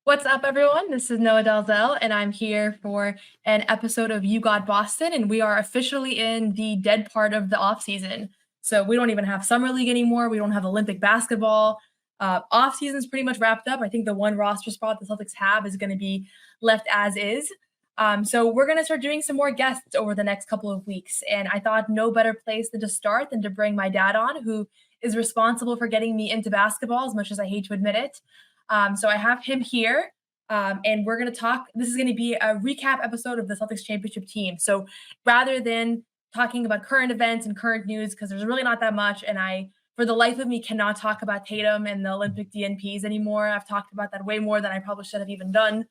What's up, everyone? This is Noa Dalzell, and I'm here for an episode of You Got Boston, and we are officially in the dead part of the off season. So we don't even have summer league anymore. We don't have Olympic basketball. Off season is pretty much wrapped up. I think the one roster spot the Celtics have is going to be left as is. So we're going to start doing some more guests over the next couple of weeks, and I thought no better place to start than to bring my dad on, who is responsible for getting me into basketball, as much as I hate to admit it. So I have him here, and we're going to talk. This is going to be a recap episode of the Celtics championship team. So rather than talking about current events and current news, because there's really not that much, and I, for the life of me, cannot talk about Tatum and the Olympic DNPs anymore. I've talked about that way more than I probably should have even done.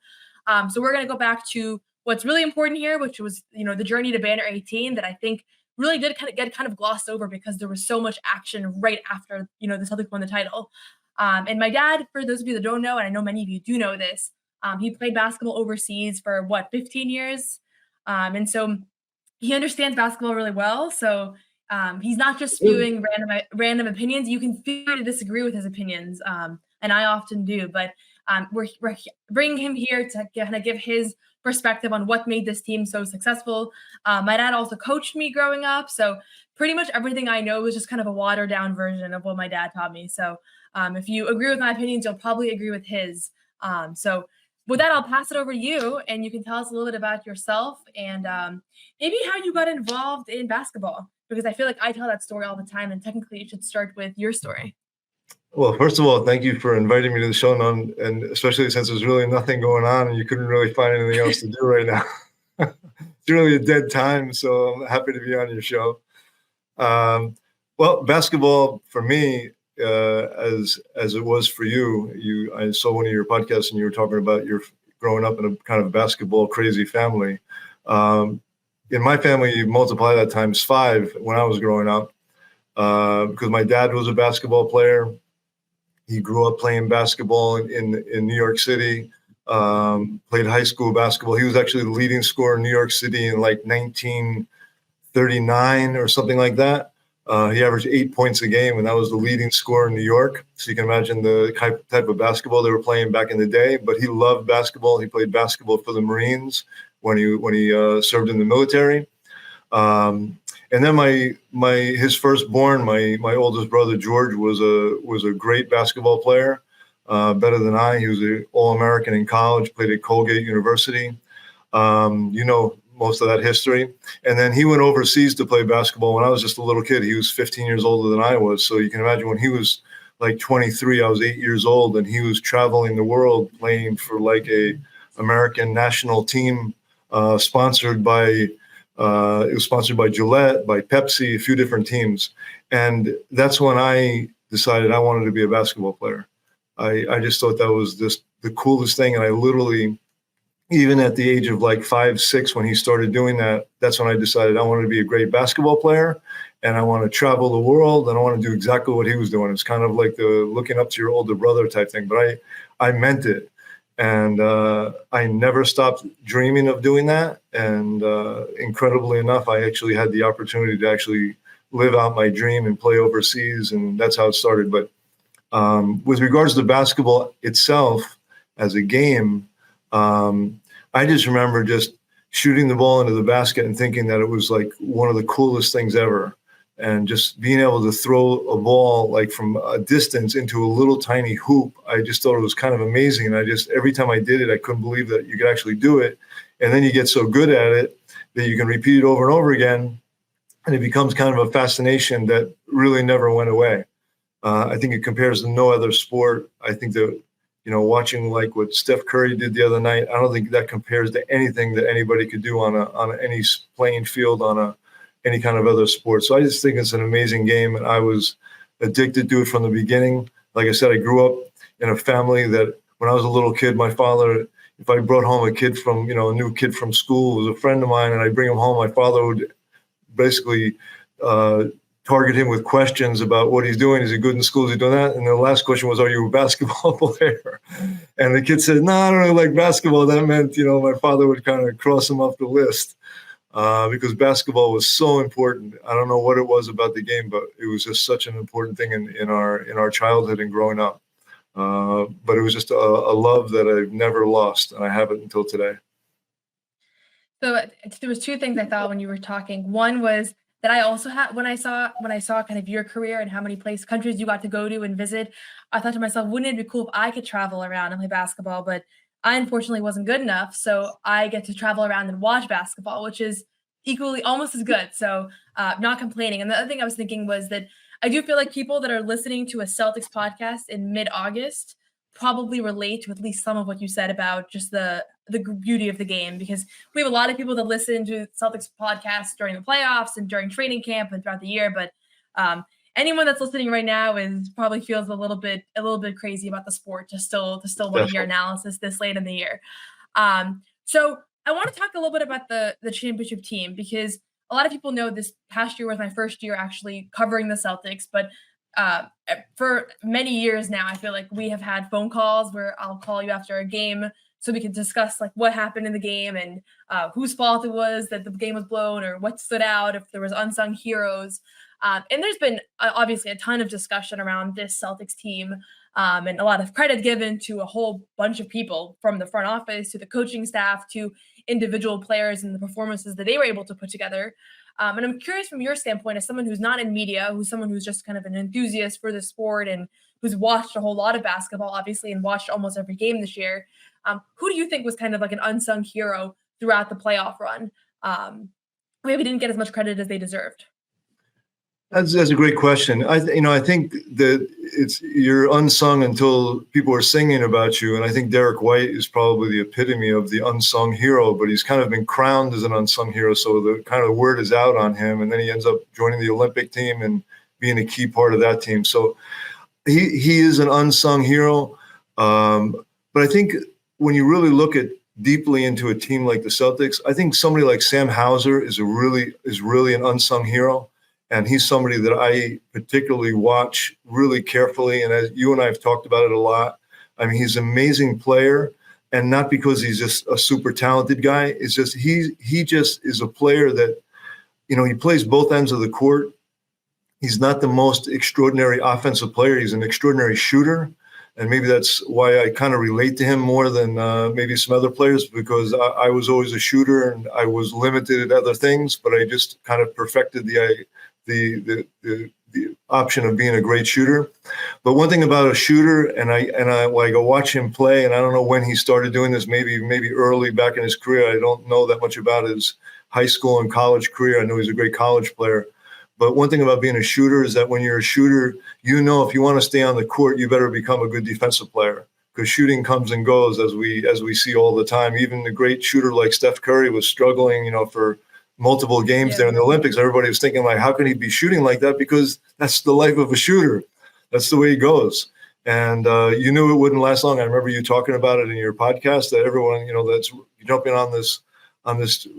So we're going to go back to what's really important here, which was, the journey to Banner 18 that I think really did get glossed over because there was so much action right after, the Celtics won the title. And my dad, for those of you that don't know, and I know many of you do know this, he played basketball overseas for 15 years. And so he understands basketball really well. So he's not just spewing random opinions. You can feel to disagree with his opinions. And I often do, but we're bringing him here to give his perspective on what made this team so successful. My dad also coached me growing up. So pretty much everything I know is just kind of a watered down version of what my dad taught me. So if you agree with my opinions, you'll probably agree with his. So with that, I'll pass it over to you, and you can tell us a little bit about yourself and maybe how you got involved in basketball, because I feel like I tell that story all the time, and technically it should start with your story. Well, first of all, thank you for inviting me to the show, and especially since there's really nothing going on and you couldn't really find anything else to do right now. It's really a dead time, so I'm happy to be on your show. Well, basketball for me, as it was for you, I saw one of your podcasts and you were talking about your growing up in a kind of basketball crazy family. In my family, you multiply that times 5 when I was growing up, because my dad was a basketball player. He grew up playing basketball in New York City, played high school basketball. He was actually the leading scorer in New York City in 1939 or something like that. He averaged 8 points a game, and that was the leading scorer in New York. So you can imagine the type of basketball they were playing back in the day. But he loved basketball. He played basketball for the Marines when he served in the military. And then his firstborn, my oldest brother George, was a great basketball player, better than I. He was an All-American in college, played at Colgate University. Most of that history. And then he went overseas to play basketball when I was just a little kid. He was 15 years older than I was. So you can imagine when he was 23, I was 8 years old, and he was traveling the world playing for a American national team, sponsored by Gillette, by Pepsi, a few different teams. And that's when I decided I wanted to be a basketball player. I just thought that was just the coolest thing. And I literally, even at the age of 5, 6, when he started doing that, that's when I decided I wanted to be a great basketball player, and I want to travel the world, and I want to do exactly what he was doing. It's kind of like the looking up to your older brother type thing, but I meant it. And I never stopped dreaming of doing that. And incredibly enough, I actually had the opportunity to actually live out my dream and play overseas, and that's how it started. But with regards to basketball itself as a game, I just remember just shooting the ball into the basket and thinking that it was one of the coolest things ever. And just being able to throw a ball from a distance into a little tiny hoop, I just thought it was kind of amazing. And every time I did it, I couldn't believe that you could actually do it. And then you get so good at it that you can repeat it over and over again. And it becomes kind of a fascination that really never went away. I think it compares to no other sport. I think that, watching what Steph Curry did the other night, I don't think that compares to anything that anybody could do on any playing field on any kind of other sport. So I just think it's an amazing game, and I was addicted to it from the beginning. Like I said, I grew up in a family that when I was a little kid, my father, if I brought home a kid from, a new kid from school, was a friend of mine, and I bring him home, my father would basically target him with questions about what he's doing. Is he good in school? Is he doing that? And the last question was, are you a basketball player? And the kid said, no, I don't really like basketball. That meant, my father would kind of cross him off the list. Because basketball was so important. I don't know what it was about the game, but it was just such an important thing in our childhood and growing up. But it was just a love that I've never lost, and I have it until today. So there was two things I thought when you were talking. One was that I also had when I saw kind of your career and how many countries you got to go to and visit. I thought to myself, wouldn't it be cool if I could travel around and play basketball? But I unfortunately wasn't good enough, so I get to travel around and watch basketball, which is equally almost as good. So not complaining. And the other thing I was thinking was that I do feel like people that are listening to a Celtics podcast in mid-August probably relate to at least some of what you said about just the beauty of the game, because we have a lot of people that listen to Celtics podcasts during the playoffs and during training camp and throughout the year. But anyone that's listening right now probably feels a little bit crazy about the sport to still want to hear analysis this late in the year. So I want to talk a little bit about the championship team, because a lot of people know this past year was my first year actually covering the Celtics, but for many years now, I feel like we have had phone calls where I'll call you after a game so we can discuss like what happened in the game and whose fault it was that the game was blown, or what stood out, if there was unsung heroes. And there's been obviously a ton of discussion around this Celtics team, and a lot of credit given to a whole bunch of people, from the front office to the coaching staff to individual players and the performances that they were able to put together. And I'm curious from your standpoint, as someone who's not in media, who's someone who's just kind of an enthusiast for the sport and who's watched a whole lot of basketball, obviously, and watched almost every game this year. Who do you think was kind of like an unsung hero throughout the playoff run? Maybe didn't get as much credit as they deserved. That's a great question. I think that you're unsung until people are singing about you. And I think Derrick White is probably the epitome of the unsung hero, but he's kind of been crowned as an unsung hero. So the kind of word is out on him, and then he ends up joining the Olympic team and being a key part of that team. So he is an unsung hero. But I think when you really look at deeply into a team like the Celtics, I think somebody like Sam Hauser is really an unsung hero. And he's somebody that I particularly watch really carefully. And as you and I have talked about it a lot, I mean, he's an amazing player, and not because he's just a super talented guy. It's just he just is a player that, he plays both ends of the court. He's not the most extraordinary offensive player. He's an extraordinary shooter. And maybe that's why I kind of relate to him more than maybe some other players, because I was always a shooter and I was limited at other things, but I just kind of perfected the option of being a great shooter. But one thing about a shooter, and I when I go watch him play, and I don't know when he started doing this, maybe early back in his career. I don't know that much about his high school and college career. I know he's a great college player. But one thing about being a shooter is that when you're a shooter, if you want to stay on the court, you better become a good defensive player, because shooting comes and goes, as we see all the time. Even the great shooter like Steph Curry was struggling, for multiple games there in the Olympics. Everybody was thinking, like, how can he be shooting like that? Because that's the life of a shooter. That's the way it goes. And you knew it wouldn't last long. I remember you talking about it in your podcast, that everyone, that's jumping on this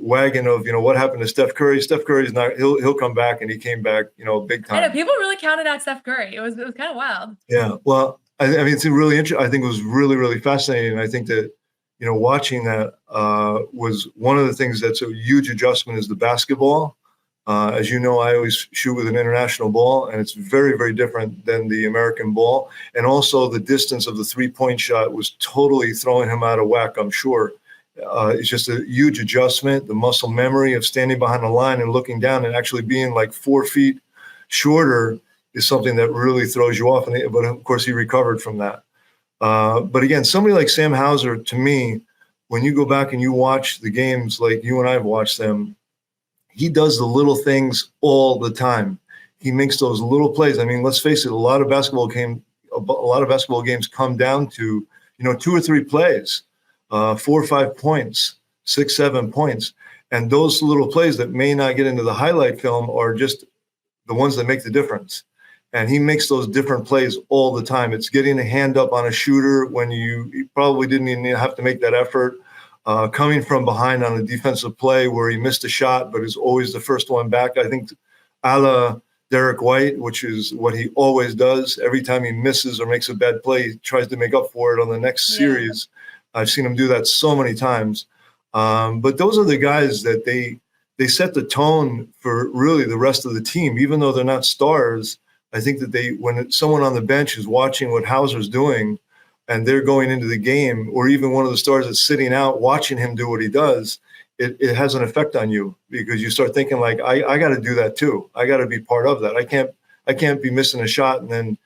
wagon of, what happened to Steph Curry. Steph Curry's not, he'll come back, and he came back, big time. I know people really counted out Steph Curry. It was kind of wild. Yeah. Well, I mean, it's really interesting. I think it was really, really fascinating. And I think that, watching that was one of the things that's a huge adjustment is the basketball. As you know, I always shoot with an international ball, and it's very, very different than the American ball. And also the distance of the three-point shot was totally throwing him out of whack, I'm sure. It's just a huge adjustment. The muscle memory of standing behind the line and looking down and actually being like 4 feet shorter is something that really throws you off. But of course, he recovered from that. But again, somebody like Sam Hauser, to me, when you go back and you watch the games like you and I have watched them, he does the little things all the time. He makes those little plays. I mean, let's face it, a lot of basketball games come down to, 2 or 3 plays, 4 or 5 points, 6, 7 points. And those little plays that may not get into the highlight film are just the ones that make the difference. And he makes those different plays all the time. It's getting a hand up on a shooter when you probably didn't even have to make that effort. Coming from behind on a defensive play where he missed a shot, but is always the first one back. I think a la Derrick White, which is what he always does. Every time he misses or makes a bad play, he tries to make up for it on the next series. I've seen him do that so many times. But those are the guys that they set the tone for really the rest of the team, even though they're not stars. I think that when someone on the bench is watching what Hauser's doing, and they're going into the game, or even one of the stars that's sitting out watching him do what he does, it has an effect on you, because you start thinking like, I got to do that too. I got to be part of that. I can't be missing a shot and then,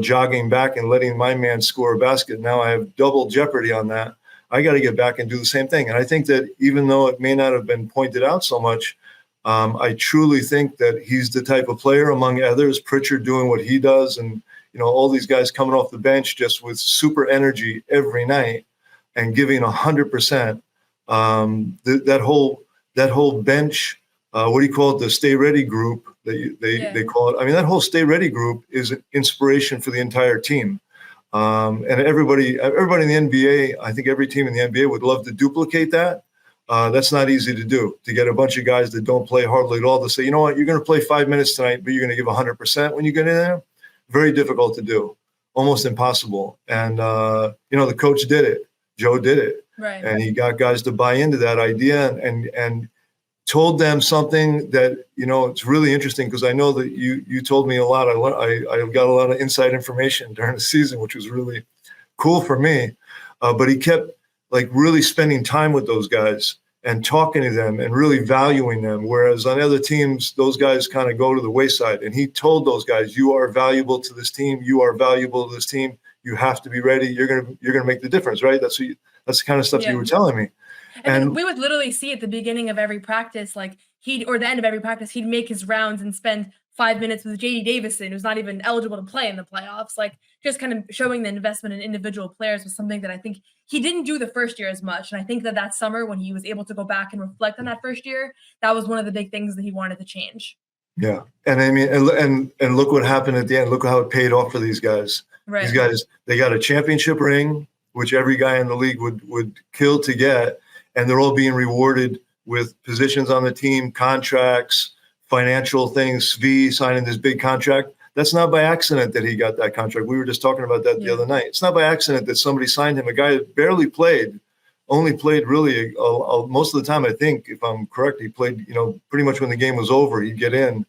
jogging back and letting my man score a basket. Now I have double jeopardy on that. I got to get back and do the same thing. And I think that even though it may not have been pointed out so much, I truly think that he's the type of player, among others, Pritchard doing what he does, and all these guys coming off the bench just with super energy every night and giving 100%. That whole bench, what do you call it? The Stay Ready group they call it. I mean, that whole Stay Ready group is an inspiration for the entire team. And everybody in the NBA, I think every team in the NBA would love to duplicate that. That's not easy to do, to get a bunch of guys that don't play hardly at all to say, you know what, you're going to play 5 minutes tonight, but you're going to give 100% when you get in there. Very difficult to do, almost impossible. And, the coach did it. Joe did it. Right. And he got guys to buy into that idea and told them something that, it's really interesting, because I know that you told me a lot. I got a lot of inside information during the season, which was really cool for me. But he kept really spending time with those guys and talking to them and really valuing them. Whereas on other teams, those guys kind of go to the wayside. And he told those guys, you are valuable to this team. You are valuable to this team. You have to be ready. You're gonna make the difference, right? That's the kind of stuff you were telling me. And we would literally see at the beginning of every practice, or the end of every practice, he'd make his rounds and spend 5 minutes with JD Davison, who's not even eligible to play in the playoffs. Just kind of showing the investment in individual players was something that I think he didn't do the first year as much. And I think that summer, when he was able to go back and reflect on that first year, that was one of the big things that he wanted to change. Yeah. And I mean, and look what happened at the end. Look how it paid off for these guys. Right. These guys, they got a championship ring, which every guy in the league would kill to get. And they're all being rewarded with positions on the team, contracts, financial things. Svi signing this big contract. That's not by accident that he got that contract. We were just talking about that the other night. It's not by accident that somebody signed him. A guy that barely played, only played really most of the time. I think, if I'm correct, he played, pretty much when the game was over, he'd get in.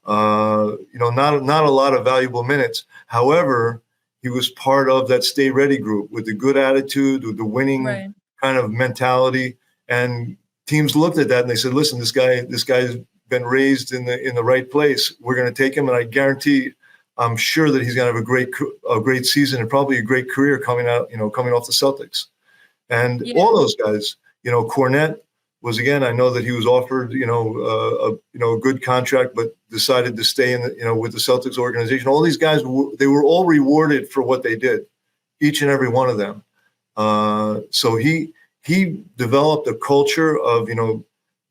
Not a lot of valuable minutes. However, he was part of that Stay Ready group with the good attitude, with the winning kind of mentality. And teams looked at that and they said, listen, this guy's been raised in the right place. We're going to take him. And I guarantee, I'm sure that he's going to have a great season and probably a great career coming off the Celtics. And all those guys, Cornette was, again, I know that he was offered, a good contract, but decided to stay with the Celtics organization. All these guys, they were all rewarded for what they did, each and every one of them. So he developed a culture of,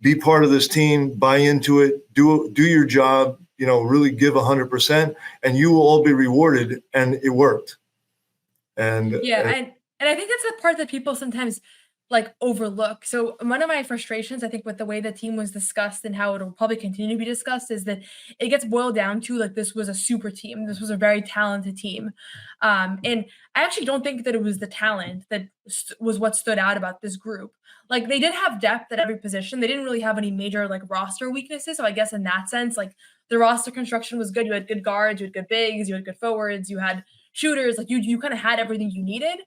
be part of this team, buy into it, do your job, really give 100%, and you will all be rewarded. And it worked. And and I think that's the part that people sometimes overlook. So one of my frustrations, I think, with the way the team was discussed and how it'll probably continue to be discussed, is that it gets boiled down to this was a super team. This was a very talented team. And I actually don't think that it was the talent that was what stood out about this group. They did have depth at every position. They didn't really have any major roster weaknesses. So I guess in that sense, the roster construction was good. You had good guards, you had good bigs, you had good forwards, you had shooters. You kind of had everything you needed.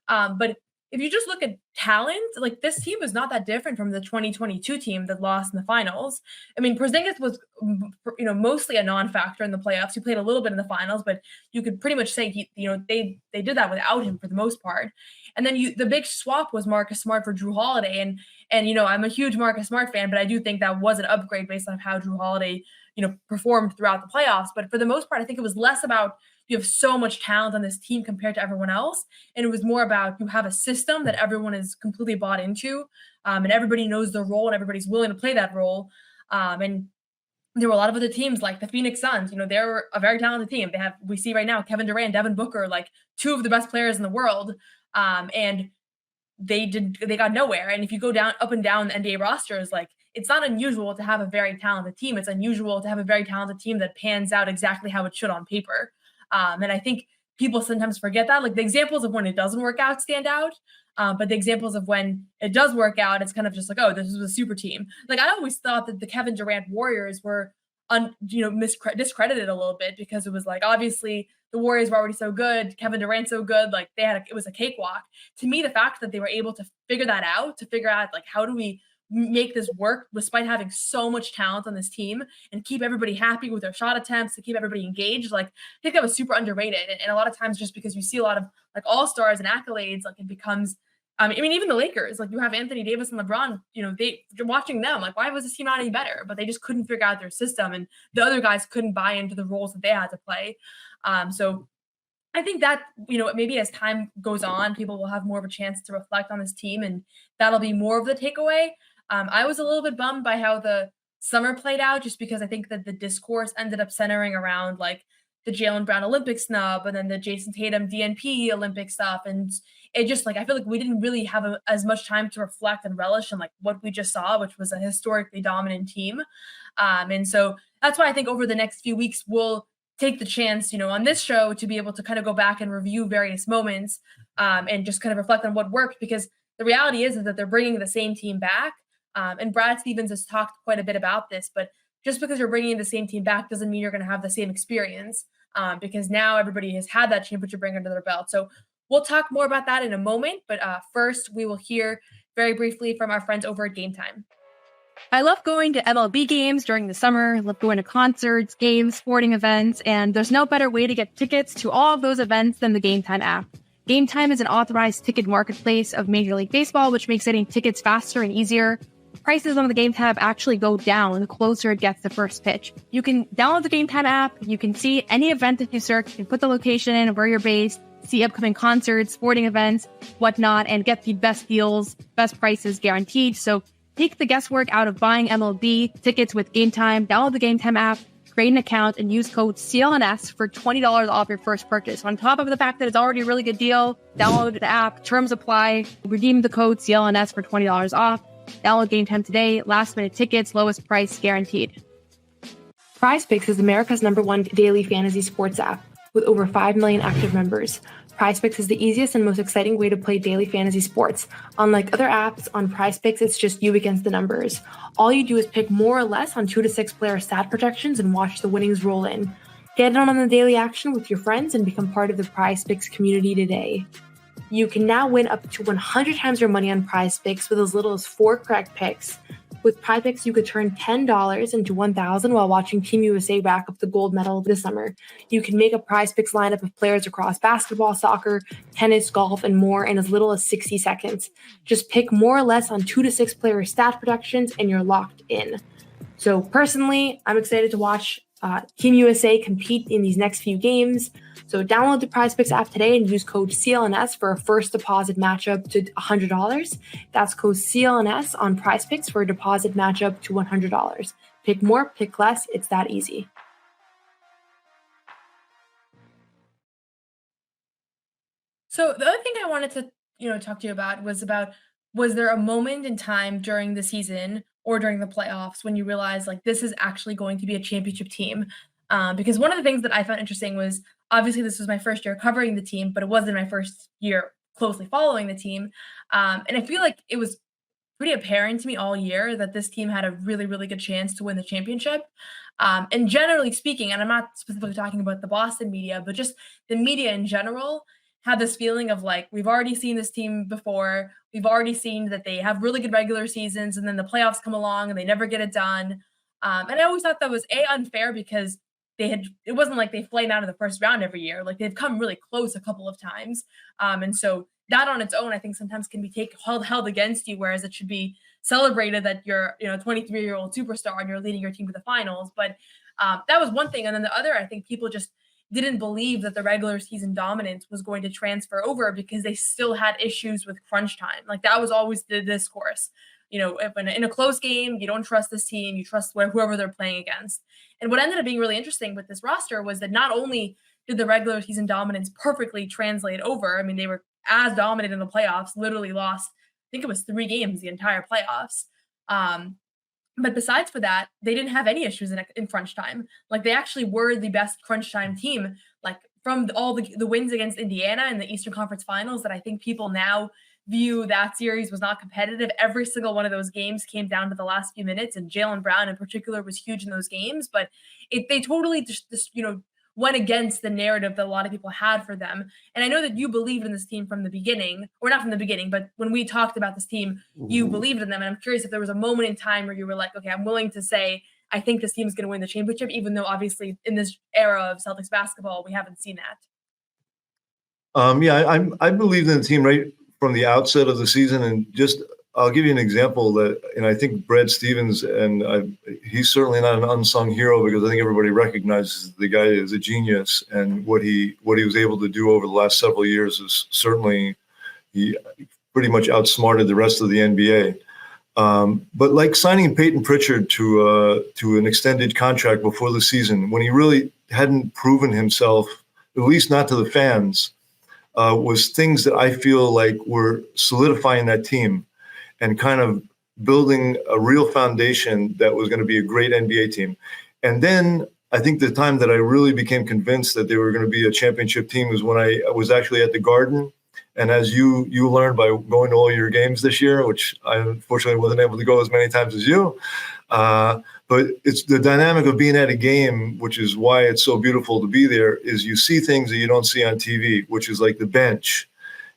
But if you just look at talent, this team is not that different from the 2022 team that lost in the finals. I mean, Porzingis was, mostly a non-factor in the playoffs. He played a little bit in the finals, but you could pretty much say they did that without him for the most part. And then the big swap was Marcus Smart for Drew Holiday, and I'm a huge Marcus Smart fan, but I do think that was an upgrade based on how Drew Holiday performed throughout the playoffs. But for the most part, I think it was less about you have so much talent on this team compared to everyone else. And it was more about you have a system that everyone is completely bought into, and everybody knows their role and everybody's willing to play that role. And there were a lot of other teams like the Phoenix Suns. They're a very talented team. We see right now Kevin Durant, Devin Booker, two of the best players in the world. And they got nowhere. And if you go up and down the NBA rosters, it's not unusual to have a very talented team. It's unusual to have a very talented team that pans out exactly how it should on paper. And I think people sometimes forget that. The examples of when it doesn't work out stand out. But the examples of when it does work out, it's kind of just oh, this is a super team. I always thought that the Kevin Durant Warriors were discredited a little bit, because it was like, obviously the Warriors were already so good, Kevin Durant so good, like it was a cakewalk. To me, the fact that they were able to figure that out, to figure out like, how do we make this work despite having so much talent on this team, and keep everybody happy with their shot attempts, to keep everybody engaged. Like, I think that was super underrated. And a lot of times, just because you see a lot of like all-stars and accolades, like it becomes, I mean, even the Lakers, like you have Anthony Davis and LeBron, you're watching them, like, why was this team not any better? But they just couldn't figure out their system, and the other guys couldn't buy into the roles that they had to play. So I think that, maybe as time goes on, people will have more of a chance to reflect on this team, and that'll be more of the takeaway. I was a little bit bummed by how the summer played out, just because I think that the discourse ended up centering around like the Jaylen Brown Olympic snub, and then the Jason Tatum DNP Olympic stuff. And it just, like, I feel like we didn't really have as much time to reflect and relish in like what we just saw, which was a historically dominant team. And so that's why I think over the next few weeks, we'll take the chance, on this show, to be able to kind of go back and review various moments, and just kind of reflect on what worked, because the reality is that they're bringing the same team back. And Brad Stevens has talked quite a bit about this, but just because you're bringing the same team back doesn't mean you're going to have the same experience, because now everybody has had that championship ring under their belt. So we'll talk more about that in a moment, but first we will hear very briefly from our friends over at Game Time. I love going to MLB games during the summer. I love going to concerts, games, sporting events, and there's no better way to get tickets to all of those events than the Game Time app. Game Time is an authorized ticket marketplace of Major League Baseball, which makes getting tickets faster and easier. Prices on the Game Time actually go down the closer it gets to first pitch. You can download the Game Time app. You can see any event that you search. You can put the location in, where you're based, see upcoming concerts, sporting events, whatnot, and get the best deals, best prices guaranteed. So take the guesswork out of buying MLB tickets with Game Time. Download the Game Time app, create an account, and use code CLNS for $20 off your first purchase. On top of the fact that it's already a really good deal, download the app, terms apply, redeem the code CLNS for $20 off. Download Game Time today. Last minute tickets, lowest price guaranteed. PrizePicks is America's #1 daily fantasy sports app with over 5 million active members. PrizePicks is the easiest and most exciting way to play daily fantasy sports. Unlike other apps, on PrizePicks, it's just you against the numbers. All you do is pick more or less on 2 to 6 player stat projections and watch the winnings roll in. Get in on the daily action with your friends and become part of the PrizePicks community today. You can now win up to 100 times your money on PrizePicks with as little as 4 correct picks. With PrizePicks, you could turn $10 into $1,000 while watching Team USA rack up the gold medal this summer. You can make a PrizePicks lineup of players across basketball, soccer, tennis, golf, and more in as little as 60 seconds. Just pick more or less on 2 to 6 player stat projections and you're locked in. So personally, I'm excited to watch Team USA compete in these next few games. So download the PrizePicks app today and use code CLNS for a first deposit matchup to $100. That's code CLNS on PrizePicks for a deposit matchup to $100. Pick more, pick less. It's that easy. So the other thing I wanted to, talk to you about, was there a moment in time during the season or during the playoffs when you realized like this is actually going to be a championship team? Because one of the things that I found interesting was, obviously this was my first year covering the team, but it wasn't my first year closely following the team. And I feel like it was pretty apparent to me all year that this team had a really, really good chance to win the championship. And generally speaking, and I'm not specifically talking about the Boston media, but just the media in general had this feeling of like, we've already seen this team before. We've already seen that they have really good regular seasons, and then the playoffs come along and they never get it done. And I always thought that was unfair, because it wasn't like they flame out in the first round every year. Like, they've come really close a couple of times. And so that on its own, I think sometimes can be held against you, whereas it should be celebrated that you're, 23-year-old superstar and you're leading your team to the finals. But that was one thing. And then the other, I think people just didn't believe that the regular season dominance was going to transfer over, because they still had issues with crunch time. Like, that was always the discourse. If in a close game, you don't trust this team, you trust whoever they're playing against. And what ended up being really interesting with this roster was that not only did the regular season dominance perfectly translate over, I mean, they were as dominant in the playoffs, literally lost, I think it was 3 games the entire playoffs. But besides for that, they didn't have any issues in crunch time. Like, they actually were the best crunch time team, like from all the wins against Indiana in the Eastern Conference Finals, that I think people now view that series was not competitive. Every single one of those games came down to the last few minutes, and Jaylen Brown in particular was huge in those games. But they totally just went against the narrative that a lot of people had for them. And I know that you believed in this team from the beginning, or not from the beginning, but when we talked about this team, you believed in them. And I'm curious if there was a moment in time where you were like, okay, I'm willing to say, I think this team is going to win the championship, even though obviously in this era of Celtics basketball, we haven't seen that. I believed in the team right from the outset of the season, and just I'll give you an example that, and I think Brad Stevens, and he's certainly not an unsung hero because I think everybody recognizes the guy is a genius, and what he was able to do over the last several years is certainly he pretty much outsmarted the rest of the NBA. But like signing Peyton Pritchard to an extended contract before the season, when he really hadn't proven himself, at least not to the fans, was things that I feel like were solidifying that team and kind of building a real foundation that was going to be a great NBA team. And then I think the time that I really became convinced that they were going to be a championship team was when I was actually at the Garden. And as you learned by going to all your games this year, which I unfortunately wasn't able to go as many times as you, but it's the dynamic of being at a game, which is why it's so beautiful to be there, is you see things that you don't see on TV, which is like the bench.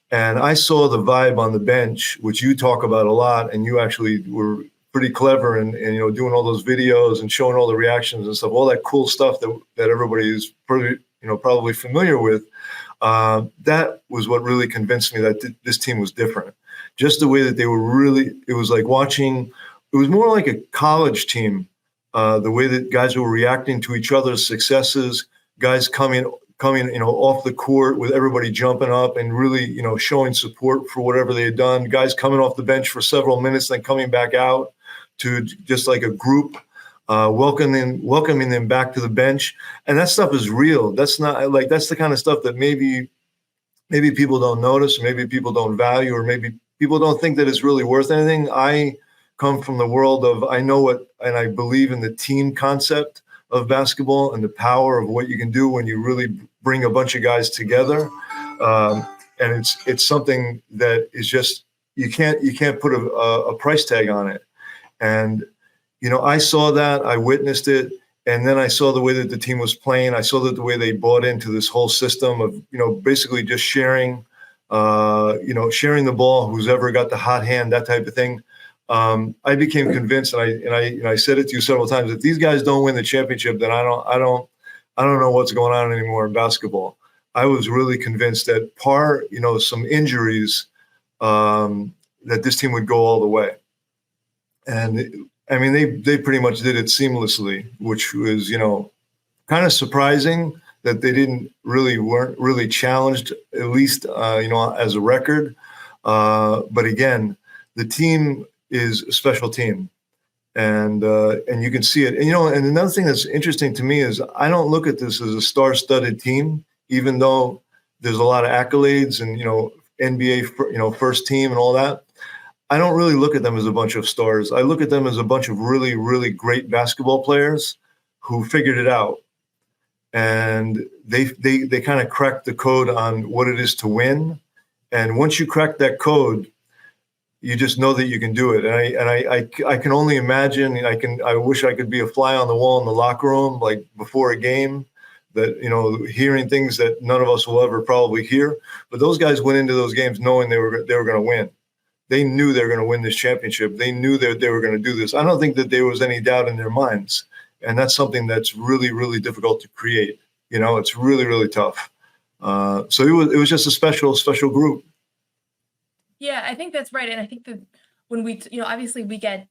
And I saw the vibe on the bench, which you talk about a lot, and you actually were pretty clever and doing all those videos and showing all the reactions and stuff, all that cool stuff that everybody is probably familiar with. That was what really convinced me that this team was different. Just the way that they were really, it was like watching, it was more like a college team. The way that guys were reacting to each other's successes, guys coming, off the court with everybody jumping up and really, showing support for whatever they had done. Guys coming off the bench for several minutes, then coming back out to just like a group, welcoming them back to the bench. And that stuff is real. That's not like, that's the kind of stuff that maybe people don't notice, maybe people don't value, or maybe people don't think that it's really worth anything. I come from the world of, I know what, and I believe in the team concept of basketball and the power of what you can do when you really bring a bunch of guys together. And it's something that is just, you can't put a price tag on it. And, I saw that, I witnessed it. And then I saw the way that the team was playing. I saw that the way they bought into this whole system of, basically just sharing the ball, who's ever got the hot hand, that type of thing. I became convinced, and I said it to you several times, if these guys don't win the championship, then I don't know what's going on anymore in basketball. I was really convinced that some injuries, that this team would go all the way. And I mean, they pretty much did it seamlessly, which was, kind of surprising that they weren't really challenged, at least, as a record. But again, the team is a special team, and you can see it. And and another thing that's interesting to me is I don't look at this as a star-studded team, even though there's a lot of accolades and NBA first team and all that. I don't really look at them as a bunch of stars. I look at them as a bunch of really, really great basketball players who figured it out, and they kind of cracked the code on what it is to win. And once you crack that code, you just know that you can do it. And I can only imagine, I wish I could be a fly on the wall in the locker room, like before a game, that, hearing things that none of us will ever probably hear. But those guys went into those games knowing they were going to win. They knew they were going to win this championship. They knew that they were going to do this. I don't think that there was any doubt in their minds. And that's something that's really, really difficult to create. It's really, really tough. So it was just a special group. Yeah, I think that's right. And I think that when we, obviously we get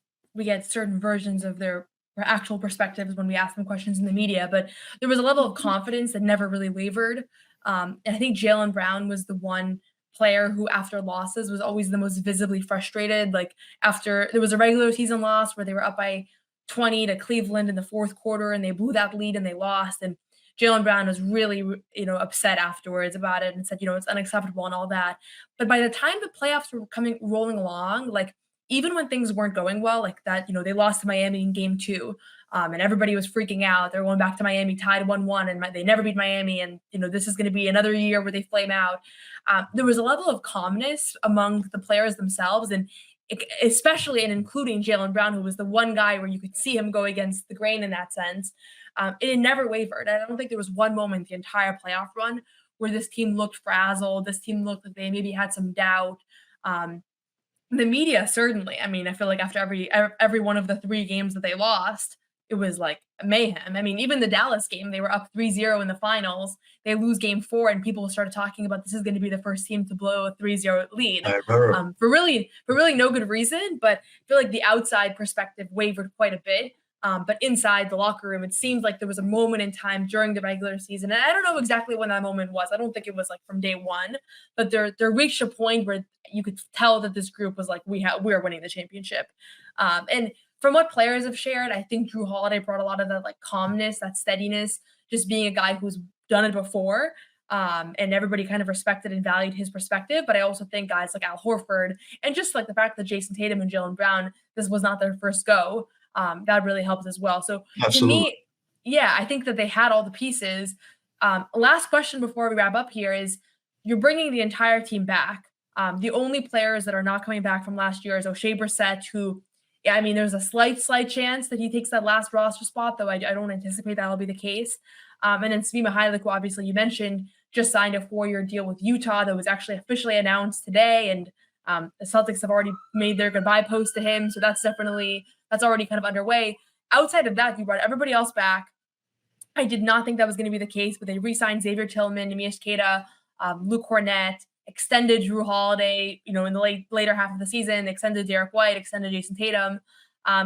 certain versions of their actual perspectives when we ask them questions in the media, but there was a level of confidence that never really wavered. And I think Jaylen Brown was the one player who, after losses, was always the most visibly frustrated. Like after there was a regular season loss where they were up by 20 to Cleveland in the fourth quarter and they blew that lead and they lost. And Jaylen Brown was really, upset afterwards about it and said, it's unacceptable and all that. But by the time the playoffs were rolling along, like even when things weren't going well, like that, they lost to Miami in game 2. And everybody was freaking out. They're going back to Miami, tied 1-1, and they never beat Miami. And, this is going to be another year where they flame out. There was a level of calmness among the players themselves, and especially and including Jaylen Brown, who was the one guy where you could see him go against the grain in that sense. It never wavered. I don't think there was one moment the entire playoff run where this team looked frazzled. This team looked like they maybe had some doubt. The media, certainly. I mean, I feel like after every one of the 3 games that they lost, it was like mayhem. I mean, even the Dallas game, they were up 3-0 in the finals. They lose game 4, and people started talking about this is going to be the first team to blow a 3-0 lead. I remember. For really no good reason, but I feel like the outside perspective wavered quite a bit. But inside the locker room, it seemed like there was a moment in time during the regular season. And I don't know exactly when that moment was. I don't think it was like from day one, but there reached a point where you could tell that this group was like, we're winning the championship. And from what players have shared, I think Jrue Holiday brought a lot of that like calmness, that steadiness, just being a guy who's done it before. And everybody kind of respected and valued his perspective. But I also think guys like Al Horford and just like the fact that Jason Tatum and Jaylen Brown, this was not their first go. That really helps as well. So Absolutely. To me, yeah, I think that they had all the pieces. Last question before we wrap up here is you're bringing the entire team back. The only players that are not coming back from last year is O'Shea Brissett, who, I mean, there's a slight chance that he takes that last roster spot, though I don't anticipate that'll be the case. And then Svi Mihajlovic, who obviously you mentioned, just signed a 4-year deal with Utah that was actually officially announced today. And the Celtics have already made their goodbye post to him. So that's already kind of underway. Outside of that, you brought everybody else back. I did not think that was going to be the case, but they re-signed Xavier Tillman, Neemias Queta, Luke Cornett, extended Jrue Holiday, in the later half of the season, extended Derrick White, extended Jason Tatum.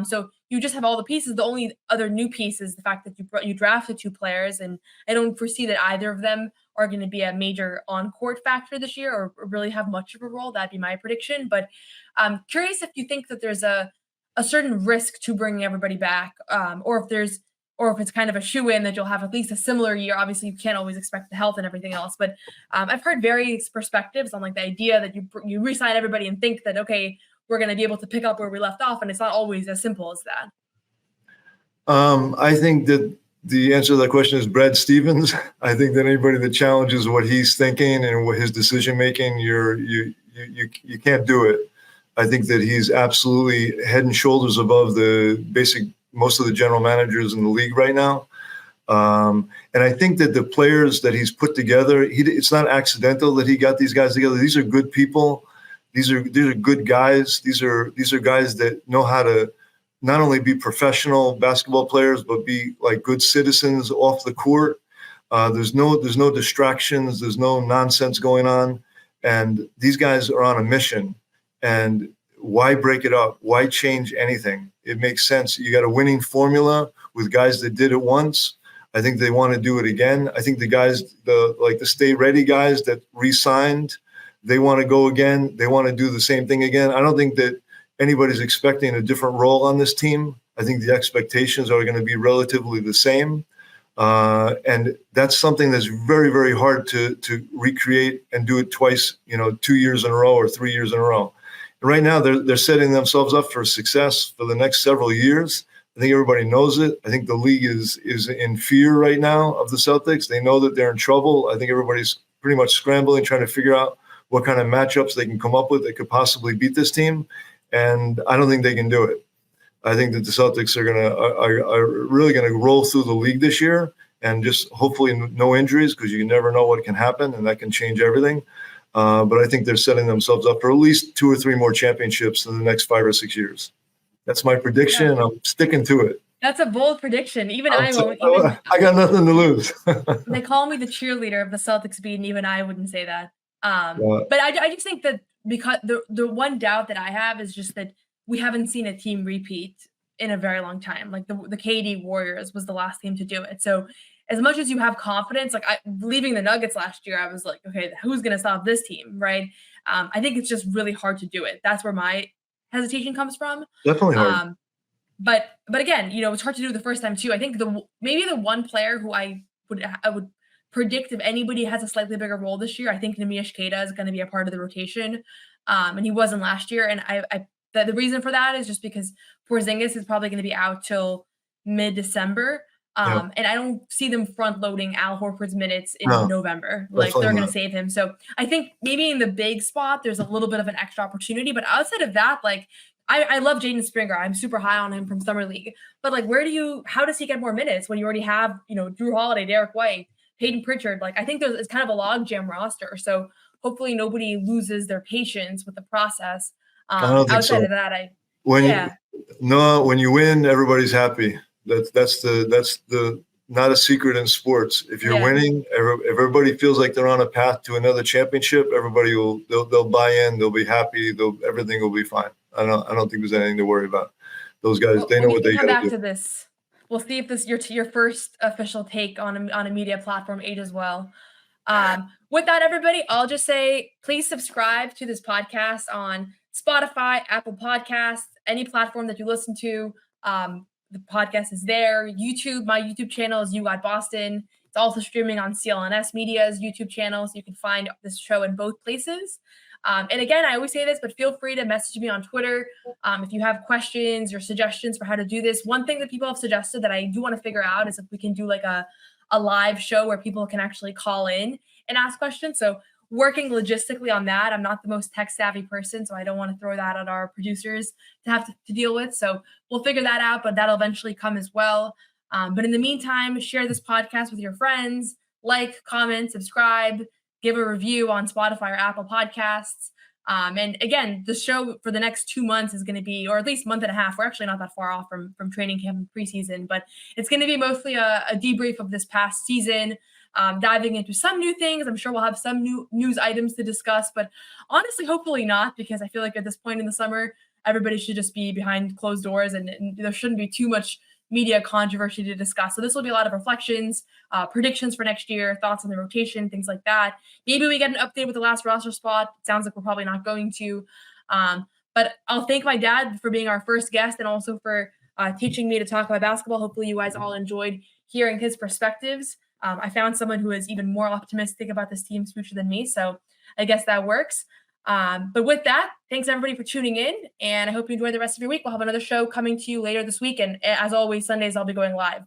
So you just have all the pieces. The only other new piece is the fact that you drafted 2 players, and I don't foresee that either of them are going to be a major on-court factor this year or really have much of a role. That'd be my prediction. But I'm curious if you think that there's a certain risk to bringing everybody back, or if it's kind of a shoe-in that you'll have at least a similar year. Obviously, you can't always expect the health and everything else, but I've heard various perspectives on like the idea that you re-sign everybody and think that, okay, we're going to be able to pick up where we left off, and it's not always as simple as that. I think that the answer to that question is Brad Stevens. I think that anybody that challenges what he's thinking and what his decision making, you can't do it. I think that he's absolutely head and shoulders above most of the general managers in the league right now. And I think that the players that he's put together, it's not accidental that he got these guys together. These are good people. These are good guys. These are guys that know how to not only be professional basketball players, but be like good citizens off the court. There's no distractions. There's no nonsense going on. And these guys are on a mission. And why break it up? Why change anything? It makes sense. You got a winning formula with guys that did it once. I think they want to do it again. I think the guys, the stay ready guys that re-signed, they want to go again. They want to do the same thing again. I don't think that anybody's expecting a different role on this team. I think the expectations are going to be relatively the same. And that's something that's very, very hard to recreate and do it twice, 2 years in a row or 3 years in a row. And right now they're setting themselves up for success for the next several years. I think everybody knows it. I think the league is in fear right now of the Celtics. They know that they're in trouble. I think everybody's pretty much scrambling, trying to figure out what kind of matchups they can come up with that could possibly beat this team. And I don't think they can do it. I think that the Celtics are really going to roll through the league this year, and just hopefully no injuries, because you never know what can happen, and that can change everything. But I think they're setting themselves up for at least 2 or 3 more championships in the next 5 or 6 years. That's my prediction, and I'm sticking to it. That's a bold prediction. Even I won't. I got nothing to lose. They call me the cheerleader of the Celtics beat, and even I wouldn't say that. But I just think that because the one doubt that I have is just that we haven't seen a team repeat in a very long time. Like the KD Warriors was the last team to do it. So as much as you have confidence, like leaving the Nuggets last year, I was like, okay, who's going to stop this team, right? I think it's just really hard to do it. That's where my hesitation comes from. Definitely hard. But again, it's hard to do the first time too. I think maybe the one player who I would predict if anybody has a slightly bigger role this year, I think Neemias Queta is going to be a part of the rotation. And he wasn't last year. And the reason for that is just because Porzingis is probably going to be out till mid-December. Yeah. And I don't see them front loading Al Horford's minutes in No, November. Like definitely they're going to not. save him. So I think maybe in the big spot, there's a little bit of an extra opportunity. But outside of that, like I love Jaden Springer. I'm super high on him from Summer League. But like, how does he get more minutes when you already have, Drew Holiday, Derrick White, Peyton Pritchard? Like I think it's kind of a logjam roster. So hopefully nobody loses their patience with the process. I don't think Outside so. of that, When you win, everybody's happy. That's the not a secret in sports. If you're winning, if everybody feels like they're on a path to another championship, everybody they'll buy in. They'll be happy. Everything will be fine. I don't think there's anything to worry about. Those guys, they know what they got to do. Come back to this. We'll see if this your first official take on a media platform age as well. With that, everybody, I'll just say please subscribe to this podcast on Spotify, Apple Podcasts, any platform that you listen to. The podcast is there. YouTube, my YouTube channel is You Got Boston. It's also streaming on CLNS Media's YouTube channel, so you can find this show in both places. And again, I always say this, but feel free to message me on Twitter if you have questions or suggestions for how to do this. One thing that people have suggested that I do want to figure out is if we can do like a live show where people can actually call in and ask questions. So working logistically on that. I'm not the most tech savvy person, so I don't want to throw that at our producers to have to deal with. So we'll figure that out, but that'll eventually come as well. But in the meantime, share this podcast with your friends, like, comment, subscribe, give a review on Spotify or Apple Podcasts. And again, the show for the next 2 months is going to be, or at least month and a half. We're actually not that far off from training camp and preseason, but it's going to be mostly a debrief of this past season, diving into some new things. I'm sure we'll have some new news items to discuss, but honestly, hopefully not, because I feel like at this point in the summer, everybody should just be behind closed doors and there shouldn't be too much media controversy to discuss. So this will be a lot of reflections, predictions for next year, thoughts on the rotation, things like that. Maybe we get an update with the last roster spot. It sounds like we're probably not going to. But I'll thank my dad for being our first guest and also for teaching me to talk about basketball. Hopefully you guys all enjoyed hearing his perspectives. I found someone who is even more optimistic about this team's future than me. So I guess that works. But with that, thanks everybody for tuning in, and I hope you enjoy the rest of your week. We'll have another show coming to you later this week. And as always, Sundays I'll be going live.